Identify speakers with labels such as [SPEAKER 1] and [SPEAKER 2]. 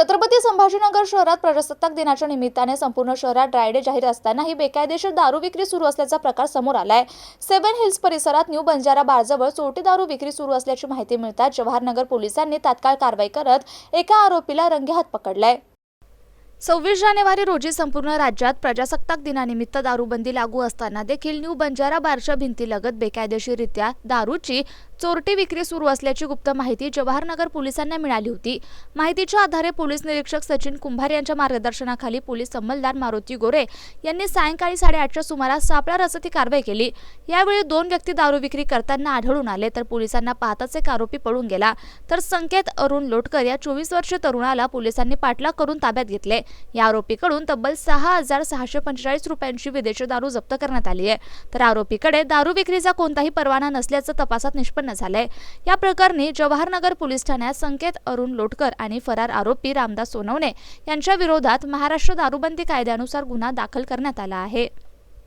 [SPEAKER 1] छत्रपती संभाजीनगर शहरात प्रजासत्ताक दिनाच्या निमित्ताने संपूर्ण शहरात ड्राय डे जाहीर असतानाही बेकायदेशीर दारू विक्री सुरू असल्याचा प्रकार समोर आलाय। सेवन हिल्स परिसरात न्यू बंजारा बारजवळ चोरटी दारू विक्री सुरू असल्याची माहिती मिळताच जवाहरनगर पोलिसांनी तात्काळ कारवाई करत एका आरोपीला रंगेहात पकडलाय। 26 जानेवारी रोजी संपूर्ण राज्यात प्रजासत्ताक दिनानिमित्त दारूबंदी लागू असताना देखील न्यू बंजारा बारच्या भिंतीलगत बेकायदेशीररित्या दारूची चोरटी विक्री सुरू असल्याची गुप्त माहिती जवाहरनगर पोलिसांना मिळाली होती। माहितीच्या आधारे पोलीस निरीक्षक सचिन कुंभार यांच्या मार्गदर्शनाखाली पोलीस अंमलदार मारुती गोरे यांनी सायंकाळी 8:30च्या सुमारास सापळा रचत ही कारवाई केली। यावेळी 2 व्यक्ती दारू विक्री करताना आढळून आले, तर पोलिसांना पाहताच एक आरोपी पळून गेला। तर संकेत अरुण लोटकर या 24 वर्षीय तरुणाला पोलिसांनी पाठलाग करून ताब्यात घेतले। या आरोपीकडून तब्बल 6,645 रुपयांची विदेशी दारू जप्त करण्यात आली आहे। तर आरोपीकडे दारू विक्रीचा कोणताही परवाना नसल्याचं तपासात निष्पन्न झालंय। या प्रकरणी जवाहरनगर पोलीस ठाण्यात संकेत अरुण लोटकर आणि फरार आरोपी रामदास सोनवणे यांच्या विरोधात महाराष्ट्र दारूबंदी कायद्यानुसार गुन्हा दाखल करण्यात आला आहे।